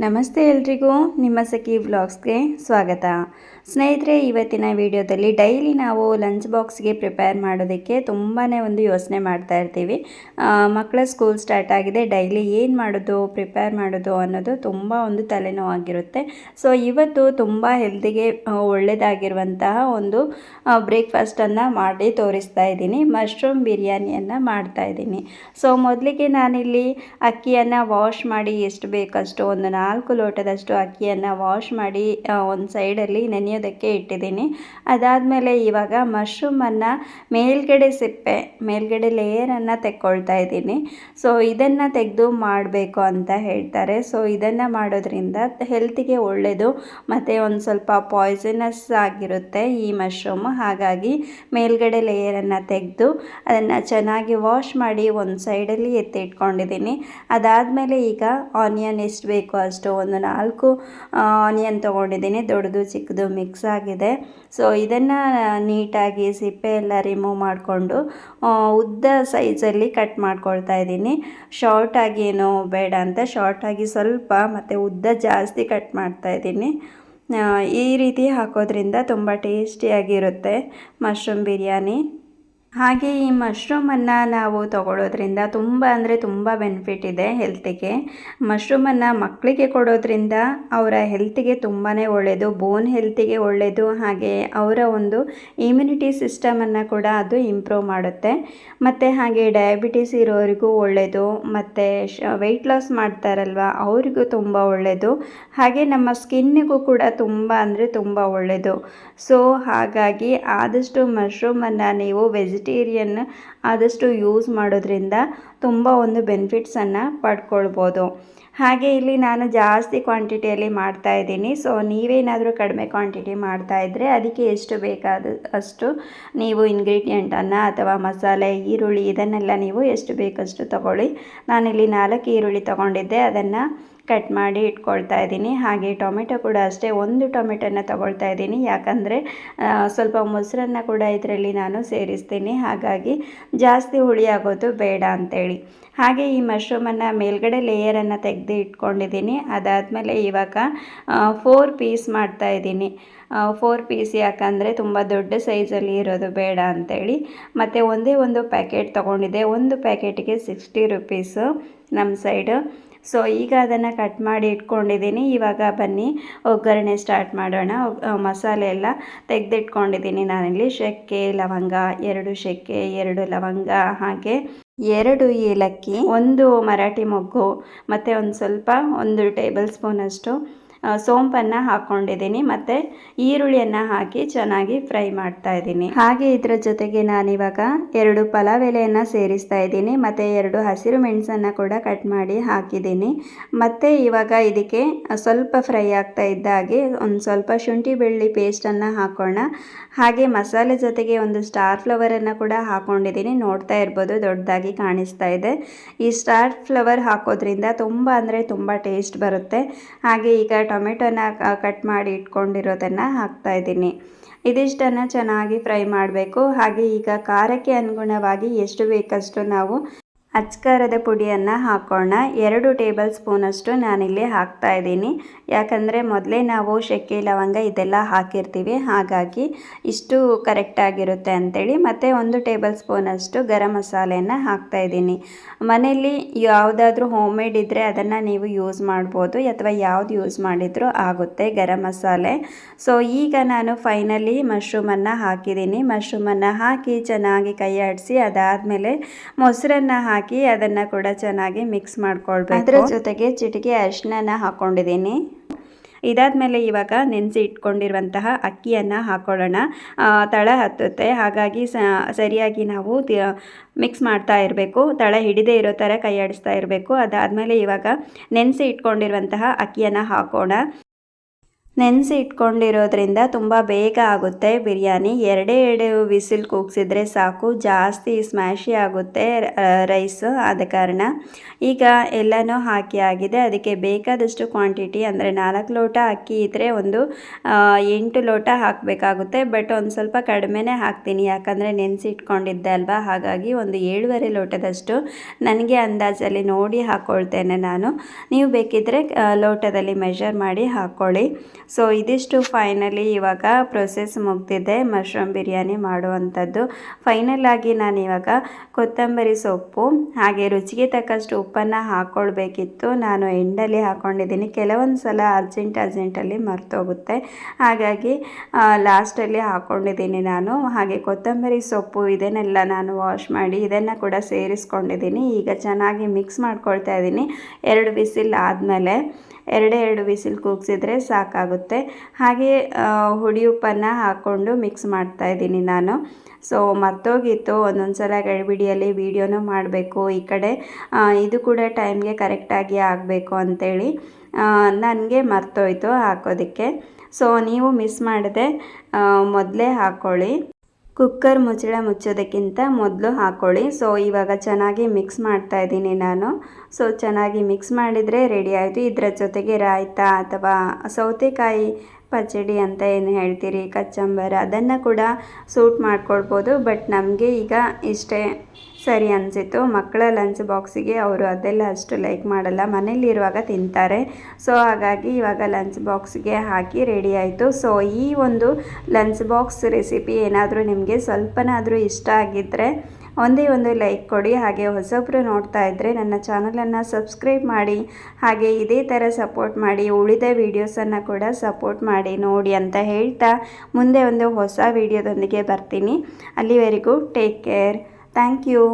ನಮಸ್ತೆ ಎಲ್ರಿಗೂ, ನಿಮ್ಮ ಸಖಿ ವ್ಲಾಗ್ಸ್ಗೆ ಸ್ವಾಗತ. ಸ್ನೇಹಿತರೆ, ಇವತ್ತಿನ ವಿಡಿಯೋದಲ್ಲಿ ಡೈಲಿ ನಾವು ಲಂಚ್ ಬಾಕ್ಸ್ಗೆ ಪ್ರಿಪೇರ್ ಮಾಡೋದಕ್ಕೆ ತುಂಬಾ ಒಂದು ಯೋಚನೆ ಮಾಡ್ತಾ ಇರ್ತೀವಿ. ಮಕ್ಕಳ ಸ್ಕೂಲ್ ಸ್ಟಾರ್ಟ್ ಆಗಿದೆ, ಡೈಲಿ ಏನು ಮಾಡೋದು, ಪ್ರಿಪೇರ್ ಮಾಡೋದು ಅನ್ನೋದು ತುಂಬ ಒಂದು ತಲೆನೋವಾಗಿರುತ್ತೆ. ಸೊ ಇವತ್ತು ತುಂಬ ಹೆಲ್ತಿಗೆ ಒಳ್ಳೆಯದಾಗಿರುವಂತಹ ಒಂದು ಬ್ರೇಕ್ಫಾಸ್ಟನ್ನು ಮಾಡಿ ತೋರಿಸ್ತಾ ಇದ್ದೀನಿ. ಮಶ್ರೂಮ್ ಬಿರಿಯಾನಿಯನ್ನು ಮಾಡ್ತಾ ಇದ್ದೀನಿ. ಸೊ ಮೊದಲಿಗೆ ನಾನಿಲ್ಲಿ ಅಕ್ಕಿಯನ್ನು ವಾಶ್ ಮಾಡಿ ಎಷ್ಟು ಬೇಕಷ್ಟು ಒಂದು 4 ಲೋಟದಷ್ಟು ಅಕ್ಕಿಯನ್ನು ವಾಶ್ ಮಾಡಿ ಒಂದು ಸೈಡಲ್ಲಿ ನೆನೆಯೋದಕ್ಕೆ ಇಟ್ಟಿದ್ದೀನಿ. ಅದಾದಮೇಲೆ ಇವಾಗ ಮಶ್ರೂಮನ್ನು ಮೇಲ್ಗಡೆ ಲೇಯರನ್ನು ತೆಕ್ಕೊಳ್ತಾ ಇದ್ದೀನಿ. ಸೊ ಇದನ್ನು ತೆಗೆದು ಮಾಡಬೇಕು ಅಂತ ಹೇಳ್ತಾರೆ. ಸೊ ಇದನ್ನು ಮಾಡೋದ್ರಿಂದ ಹೆಲ್ತಿಗೆ ಒಳ್ಳೆಯದು ಮತ್ತು ಒಂದು ಸ್ವಲ್ಪ ಪಾಯ್ಸನಸ್ ಆಗಿರುತ್ತೆ ಈ ಮಶ್ರೂಮು. ಹಾಗಾಗಿ ಮೇಲ್ಗಡೆ ಲೇಯರನ್ನು ತೆಗೆದು ಅದನ್ನು ಚೆನ್ನಾಗಿ ವಾಶ್ ಮಾಡಿ ಒಂದು ಸೈಡಲ್ಲಿ ಎತ್ತಿಟ್ಕೊಂಡಿದ್ದೀನಿ. ಅದಾದಮೇಲೆ ಈಗ ಆನಿಯನ್ ಎಷ್ಟು ಬೇಕೋ ಅಷ್ಟು ಒಂದು 4 ಆನಿಯನ್ ತೊಗೊಂಡಿದ್ದೀನಿ, ದೊಡ್ಡದು ಚಿಕ್ಕದು ಮಿಕ್ಸ್ ಆಗಿದೆ. ಸೊ ಇದನ್ನು ನೀಟಾಗಿ ಸಿಪ್ಪೆ ಎಲ್ಲ ರಿಮೂವ್ ಮಾಡಿಕೊಂಡು ಉದ್ದ ಸೈಜಲ್ಲಿ ಕಟ್ ಮಾಡ್ಕೊಳ್ತಾ ಇದ್ದೀನಿ. ಶಾರ್ಟಾಗಿ ಏನೋ ಬೇಡ ಅಂತ ಶಾರ್ಟಾಗಿ ಸ್ವಲ್ಪ ಮತ್ತು ಉದ್ದ ಜಾಸ್ತಿ ಕಟ್ ಮಾಡ್ತಾ ಇದ್ದೀನಿ. ಈ ರೀತಿ ಹಾಕೋದ್ರಿಂದ ತುಂಬ ಟೇಸ್ಟಿಯಾಗಿರುತ್ತೆ ಮಶ್ರೂಮ್ ಬಿರಿಯಾನಿ. ಹಾಗೆ ಈ ಮಶ್ರೂಮನ್ನು ನಾವು ತಗೊಳ್ಳೋದ್ರಿಂದ ತುಂಬ ಬೆನಿಫಿಟ್ ಇದೆ ಹೆಲ್ತಿಗೆ. ಮಶ್ರೂಮನ್ನು ಮಕ್ಕಳಿಗೆ ಕೊಡೋದ್ರಿಂದ ಅವರ ಹೆಲ್ತಿಗೆ ತುಂಬಾ ಒಳ್ಳೆಯದು, ಬೋನ್ ಹೆಲ್ತಿಗೆ ಒಳ್ಳೆಯದು. ಹಾಗೆ ಅವರ ಒಂದು ಇಮ್ಯುನಿಟಿ ಸಿಸ್ಟಮನ್ನು ಕೂಡ ಅದು ಇಂಪ್ರೂವ್ ಮಾಡುತ್ತೆ. ಮತ್ತು ಹಾಗೆ ಡಯಾಬಿಟಿಸ್ ಇರೋರಿಗೂ ಒಳ್ಳೆಯದು, ಮತ್ತು ವೆಯ್ಟ್ ಲಾಸ್ ಮಾಡ್ತಾರಲ್ವ ಅವರಿಗೂ ತುಂಬ ಒಳ್ಳೆಯದು. ಹಾಗೆ ನಮ್ಮ ಸ್ಕಿನ್ನಿಗೂ ಕೂಡ ತುಂಬ ಒಳ್ಳೆಯದು. ಸೊ ಹಾಗಾಗಿ ಆದಷ್ಟು ಮಶ್ರೂಮನ್ನು ನೀವು ವೆಜಿಟೇರಿಯನ್ ಆದಷ್ಟು ಯೂಸ್ ಮಾಡೋದ್ರಿಂದ ತುಂಬ ಒಂದು ಬೆನಿಫಿಟ್ಸನ್ನು ಪಡ್ಕೊಳ್ಬೋದು. ಹಾಗೆ ಇಲ್ಲಿ ನಾನು ಜಾಸ್ತಿ ಕ್ವಾಂಟಿಟಿಯಲ್ಲಿ ಮಾಡ್ತಾ ಇದ್ದೀನಿ. ಸೊ ನೀವೇನಾದರೂ ಕಡಿಮೆ ಕ್ವಾಂಟಿಟಿ ಮಾಡ್ತಾ ಇದ್ದರೆ ಅದಕ್ಕೆ ಎಷ್ಟು ಬೇಕಾದ ಅಷ್ಟು ನೀವು ಇಂಗ್ರೀಡಿಯೆಂಟನ್ನು ಅಥವಾ ಮಸಾಲೆ, ಈರುಳ್ಳಿ ಇದನ್ನೆಲ್ಲ ನೀವು ಎಷ್ಟು ಬೇಕಷ್ಟು ತಗೊಳ್ಳಿ. ನಾನಿಲ್ಲಿ 4 ಈರುಳ್ಳಿ ತೊಗೊಂಡಿದ್ದೆ, ಅದನ್ನು ಕಟ್ ಮಾಡಿ ಇಟ್ಕೊಳ್ತಾ ಇದ್ದೀನಿ. ಹಾಗೆ ಟೊಮೆಟೊ ಕೂಡ ಅಷ್ಟೇ, 1 ಟೊಮೆಟೊನ ತೊಗೊಳ್ತಾ ಇದ್ದೀನಿ. ಯಾಕಂದರೆ ಸ್ವಲ್ಪ ಮೊಸರನ್ನು ಕೂಡ ಇದರಲ್ಲಿ ನಾನು ಸೇರಿಸ್ತೀನಿ, ಹಾಗಾಗಿ ಜಾಸ್ತಿ ಹುಳಿ ಆಗೋದು ಬೇಡ ಅಂಥೇಳಿ. ಹಾಗೆ ಈ ಮಶ್ರೂಮನ್ನು ಮೇಲ್ಗಡೆ ಲೇಯರನ್ನು ತೆಗೆದು ಇಟ್ಕೊಂಡಿದ್ದೀನಿ. ಅದಾದಮೇಲೆ ಇವಾಗ 4 ಪೀಸ್ ಮಾಡ್ತಾಯಿದ್ದೀನಿ. 4 ಪೀಸ್ ಯಾಕಂದರೆ ತುಂಬ ದೊಡ್ಡ ಸೈಜಲ್ಲಿ ಇರೋದು ಬೇಡ ಅಂಥೇಳಿ. ಮತ್ತು ಒಂದೇ ಒಂದು ಪ್ಯಾಕೆಟ್ ತೊಗೊಂಡಿದ್ದೆ, ಒಂದು ಪ್ಯಾಕೆಟಿಗೆ 60 ರುಪೀಸು ನಮ್ಮ ಸೈಡು. ಸೊ ಈಗ ಅದನ್ನು ಕಟ್ ಮಾಡಿ ಇಟ್ಕೊಂಡಿದ್ದೀನಿ. ಇವಾಗ ಬನ್ನಿ ಒಗ್ಗರಣೆ ಸ್ಟಾರ್ಟ್ ಮಾಡೋಣ. ಮಸಾಲೆ ಎಲ್ಲ ತೆಗೆದಿಟ್ಕೊಂಡಿದ್ದೀನಿ ನಾನಿಲ್ಲಿ. ಚಕ್ಕೆ, ಲವಂಗ, 2 ಚಕ್ಕೆ, 2 ಲವಂಗ, ಹಾಗೆ 2 ಏಲಕ್ಕಿ, 1 ಮರಾಠಿ ಮೊಗ್ಗು, ಮತ್ತು ಒಂದು ಸ್ವಲ್ಪ 1 ಟೇಬಲ್ ಸ್ಪೂನಷ್ಟು ಸೋಂಪನ್ನು ಹಾಕ್ಕೊಂಡಿದ್ದೀನಿ. ಮತ್ತು ಈರುಳ್ಳಿಯನ್ನು ಹಾಕಿ ಚೆನ್ನಾಗಿ ಫ್ರೈ ಮಾಡ್ತಾ ಇದ್ದೀನಿ. ಹಾಗೆ ಇದರ ಜೊತೆಗೆ ನಾನಿವಾಗ 2 ಪಲಾವ್ ಎಲೆಯನ್ನು ಸೇರಿಸ್ತಾ ಇದ್ದೀನಿ, ಮತ್ತು 2 ಹಸಿರು ಮೆಣಸನ್ನು ಕೂಡ ಕಟ್ ಮಾಡಿ ಹಾಕಿದ್ದೀನಿ. ಮತ್ತು ಇವಾಗ ಇದಕ್ಕೆ ಸ್ವಲ್ಪ ಫ್ರೈ ಆಗ್ತಾ ಇದ್ದ ಹಾಗೆ ಒಂದು ಸ್ವಲ್ಪ ಶುಂಠಿ ಬೆಳ್ಳುಳ್ಳಿ ಪೇಸ್ಟನ್ನು ಹಾಕೋಣ. ಹಾಗೆ ಮಸಾಲೆ ಜೊತೆಗೆ ಒಂದು ಸ್ಟಾರ್ ಫ್ಲವರನ್ನು ಕೂಡ ಹಾಕ್ಕೊಂಡಿದ್ದೀನಿ. ನೋಡ್ತಾ ಇರ್ಬೋದು, ದೊಡ್ಡದಾಗಿ ಕಾಣಿಸ್ತಾ ಇದೆ. ಈ ಸ್ಟಾರ್ ಫ್ಲವರ್ ಹಾಕೋದ್ರಿಂದ ತುಂಬ ಟೇಸ್ಟ್ ಬರುತ್ತೆ. ಹಾಗೆ ಈಗ ಟೊಮೆಟೊನ ಕಟ್ ಮಾಡಿ ಇಟ್ಕೊಂಡಿರೋದನ್ನು ಹಾಕ್ತಾ ಇದ್ದೀನಿ. ಇದಿಷ್ಟನ್ನು ಚೆನ್ನಾಗಿ ಫ್ರೈ ಮಾಡಬೇಕು. ಹಾಗೆ ಈಗ ಖಾರಕ್ಕೆ ಅನುಗುಣವಾಗಿ ಎಷ್ಟು ಬೇಕಷ್ಟು ನಾವು ಅಚ್ಕಾರದ ಪುಡಿಯನ್ನು ಹಾಕೋಣ. 2 ಟೇಬಲ್ ಸ್ಪೂನಷ್ಟು ನಾನಿಲ್ಲಿ ಹಾಕ್ತಾ ಇದ್ದೀನಿ. ಯಾಕಂದರೆ ಮೊದಲೇ ನಾವು ಚಕ್ಕೆ, ಲವಂಗ ಇದೆಲ್ಲ ಹಾಕಿರ್ತೀವಿ, ಹಾಗಾಗಿ ಇಷ್ಟು ಕರೆಕ್ಟಾಗಿರುತ್ತೆ ಅಂಥೇಳಿ. ಮತ್ತು 1 ಟೇಬಲ್ ಸ್ಪೂನಷ್ಟು ಗರಂ ಮಸಾಲೆಯನ್ನು ಹಾಕ್ತಾ ಇದ್ದೀನಿ. ಮನೆಯಲ್ಲಿ ಯಾವುದಾದ್ರೂ ಹೋಮ್ ಮೇಡ್ ಇದ್ದರೆ ಅದನ್ನು ನೀವು ಯೂಸ್ ಮಾಡ್ಬೋದು, ಅಥವಾ ಯಾವುದು ಯೂಸ್ ಮಾಡಿದರೂ ಆಗುತ್ತೆ ಗರಂ ಮಸಾಲೆ. ಸೊ ಈಗ ನಾನು ಫೈನಲಿ ಮಶ್ರೂಮನ್ನು ಹಾಕಿದ್ದೀನಿ. ಮಶ್ರೂಮನ್ನು ಹಾಕಿ ಚೆನ್ನಾಗಿ ಕೈ ಆಡಿಸಿ, ಅದಾದಮೇಲೆ ಮೊಸರನ್ನು ಹಾಕಿ ಅದನ್ನು ಕೂಡ ಚೆನ್ನಾಗಿ ಮಿಕ್ಸ್ ಮಾಡ್ಕೊಳ್ಬೇಕು. ಅದರ ಜೊತೆಗೆ ಚಿಟಿಕೆ ಅರಿಶಿನ ಹಾಕ್ಕೊಂಡಿದ್ದೀನಿ. ಇದಾದಮೇಲೆ ಇವಾಗ ನೆನೆಸಿ ಇಟ್ಕೊಂಡಿರುವಂತಹ ಅಕ್ಕಿಯನ್ನು ಹಾಕ್ಕೊಳ್ಳೋಣ. ತಳ ಹತ್ತುತ್ತೆ, ಹಾಗಾಗಿ ಸರಿಯಾಗಿ ನಾವು ಮಿಕ್ಸ್ ಮಾಡ್ತಾ ಇರಬೇಕು. ತಳ ಹಿಡಿದೇ ಇರೋ ಥರ ಕೈ ಆಡಿಸ್ತಾ ಇರಬೇಕು. ಅದಾದಮೇಲೆ ಇವಾಗ ನೆನೆಸಿ ಇಟ್ಕೊಂಡಿರುವಂತಹ ಅಕ್ಕಿಯನ್ನು ಹಾಕೋಣ. ನೆನೆಸಿ ಇಟ್ಕೊಂಡಿರೋದ್ರಿಂದ ತುಂಬ ಬೇಗ ಆಗುತ್ತೆ ಬಿರಿಯಾನಿ. ಎರಡೇ ವಿಸಿಲ್ ಕೂಗಿಸಿದ್ರೆ ಸಾಕು, ಜಾಸ್ತಿ ಸ್ಮ್ಯಾಶಿ ಆಗುತ್ತೆ ರೈಸು. ಆದ ಕಾರಣ ಈಗ ಎಲ್ಲನೂ ಹಾಕಿ ಆಗಿದೆ. ಅದಕ್ಕೆ ಬೇಕಾದಷ್ಟು ಕ್ವಾಂಟಿಟಿ ಅಂದರೆ 4 ಲೋಟ ಅಕ್ಕಿ ಇದ್ದರೆ ಒಂದು 8 ಲೋಟ ಹಾಕಬೇಕಾಗುತ್ತೆ. ಬಟ್ ಒಂದು ಸ್ವಲ್ಪ ಕಡಿಮೆನೇ ಹಾಕ್ತೀನಿ, ಯಾಕಂದರೆ ನೆನೆಸಿ ಇಟ್ಕೊಂಡಿದ್ದೆ ಅಲ್ವಾ. ಹಾಗಾಗಿ ಒಂದು 7.5 ಲೋಟದಷ್ಟು ನನಗೆ ಅಂದಾಜಲ್ಲಿ ನೋಡಿ ಹಾಕ್ಕೊಳ್ತೇನೆ ನಾನು. ನೀವು ಬೇಕಿದ್ದರೆ ಲೋಟದಲ್ಲಿ ಮೆಷರ್ ಮಾಡಿ ಹಾಕ್ಕೊಳ್ಳಿ. ಸೊ ಇದಿಷ್ಟು ಫೈನಲಿ ಇವಾಗ ಪ್ರೊಸೆಸ್ ಮುಗ್ದಿದೆ ಮಶ್ರೂಮ್ ಬಿರಿಯಾನಿ ಮಾಡುವಂಥದ್ದು. ಫೈನಲ್ ಆಗಿ ನಾನು ಇವಾಗ ಕೊತ್ತಂಬರಿ ಸೊಪ್ಪು ಹಾಗೆ ರುಚಿಗೆ ತಕ್ಕಷ್ಟು ಉಪ್ಪನ್ನು ಹಾಕ್ಕೊಳ್ಬೇಕಿತ್ತು. ನಾನು ಎಂಡಲ್ಲಿ ಹಾಕ್ಕೊಂಡಿದ್ದೀನಿ. ಕೆಲವೊಂದು ಸಲ ಅರ್ಜೆಂಟಲ್ಲಿ ಮರ್ತೋಗುತ್ತೆ, ಹಾಗಾಗಿ ಲಾಸ್ಟಲ್ಲಿ ಹಾಕ್ಕೊಂಡಿದ್ದೀನಿ ನಾನು. ಹಾಗೆ ಕೊತ್ತಂಬರಿ ಸೊಪ್ಪು ಇದನ್ನೆಲ್ಲ ನಾನು ವಾಶ್ ಮಾಡಿ ಇದನ್ನು ಕೂಡ ಸೇರಿಸ್ಕೊಂಡಿದ್ದೀನಿ. ಈಗ ಚೆನ್ನಾಗಿ ಮಿಕ್ಸ್ ಮಾಡ್ಕೊಳ್ತಾ ಇದ್ದೀನಿ. 2 ವಿಸಿಲ್ ಆದಮೇಲೆ 2 ವಿಸಿಲ್ ಕೂಗಿಸಿದ್ರೆ ಸಾಕಾಗುತ್ತೆ. ಹಾಗೆ ಹುಡಿ ಉಪ್ಪನ್ನು ಹಾಕ್ಕೊಂಡು ಮಿಕ್ಸ್ ಮಾಡ್ತಾ ಇದ್ದೀನಿ ನಾನು. ಸೊ ಮರ್ತೋಗಿತ್ತು, ಒಂದೊಂದು ಸಲ ಗಡಿಬಿಡಿಯಲ್ಲಿ ವೀಡಿಯೋನೂ ಮಾಡಬೇಕು, ಈ ಕಡೆ ಇದು ಕೂಡ ಟೈಮ್ಗೆ ಕರೆಕ್ಟಾಗಿ ಆಗಬೇಕು ಅಂಥೇಳಿ ನನಗೆ ಮರ್ತೋಯ್ತು ಹಾಕೋದಕ್ಕೆ. ಸೊ ನೀವು ಮಿಸ್ ಮಾಡದೆ ಮೊದಲೇ ಹಾಕ್ಕೊಳ್ಳಿ. ಕುಕ್ಕರ್ ಮುಚ್ಚಳ ಮುಚ್ಚೋದಕ್ಕಿಂತ ಮೊದಲು ಹಾಕ್ಕೊಳ್ಳಿ. ಸೊ ಇವಾಗ ಚೆನ್ನಾಗಿ ಮಿಕ್ಸ್ ಮಾಡ್ತಾ ಇದ್ದೀನಿ ನಾನು. ಸೊ ಚೆನ್ನಾಗಿ ಮಿಕ್ಸ್ ಮಾಡಿದರೆ ರೆಡಿ ಆಯಿತು. ಇದರ ಜೊತೆಗೆ ರಾಯ್ತ ಅಥವಾ ಸೌತೆಕಾಯಿ ಪಚಡಿ ಅಂತ ಏನು ಹೇಳ್ತೀರಿ, ಕಚ್ಚಂಬರ, ಅದನ್ನು ಕೂಡ ಸೂಟ್ ಮಾಡ್ಕೊಳ್ಬೋದು. ಬಟ್ ನಮಗೆ ಈಗ ಇಷ್ಟೇ ಸರಿ ಅನಿಸಿತು. ಮಕ್ಕಳ ಲಂಚ್ ಬಾಕ್ಸಿಗೆ ಅವರು ಅದೆಲ್ಲ ಅಷ್ಟು ಲೈಕ್ ಮಾಡಲ್ಲ, ಮನೇಲಿರುವಾಗ ತಿಂತಾರೆ. ಸೊ ಹಾಗಾಗಿ ಇವಾಗ ಲಂಚ್ ಬಾಕ್ಸ್ಗೆ ಹಾಕಿ ರೆಡಿ ಆಯಿತು. ಸೊ ಈ ಒಂದು ಲಂಚ್ ಬಾಕ್ಸ್ ರೆಸಿಪಿ ಏನಾದರೂ ನಿಮಗೆ ಸ್ವಲ್ಪನಾದರೂ ಇಷ್ಟ ಆಗಿದ್ದರೆ ಒಂದೇ ಒಂದು ಲೈಕ್ ಕೊಡಿ. ಹಾಗೆ ಹೊಸಬ್ರು ನೋಡ್ತಾ ಇದ್ದರೆ ನನ್ನ ಚಾನಲನ್ನು ಸಬ್ಸ್ಕ್ರೈಬ್ ಮಾಡಿ, ಹಾಗೆ ಇದೇ ಥರ ಸಪೋರ್ಟ್ ಮಾಡಿ, ಉಳಿದ ವೀಡಿಯೋಸನ್ನು ಕೂಡ ಸಪೋರ್ಟ್ ಮಾಡಿ ನೋಡಿ ಅಂತ ಹೇಳ್ತಾ ಮುಂದೆ ಒಂದು ಹೊಸ ವೀಡಿಯೋದೊಂದಿಗೆ ಬರ್ತೀನಿ. ಅಲ್ಲಿವರೆಗೂ ಟೇಕ್ ಕೇರ್. Thank you.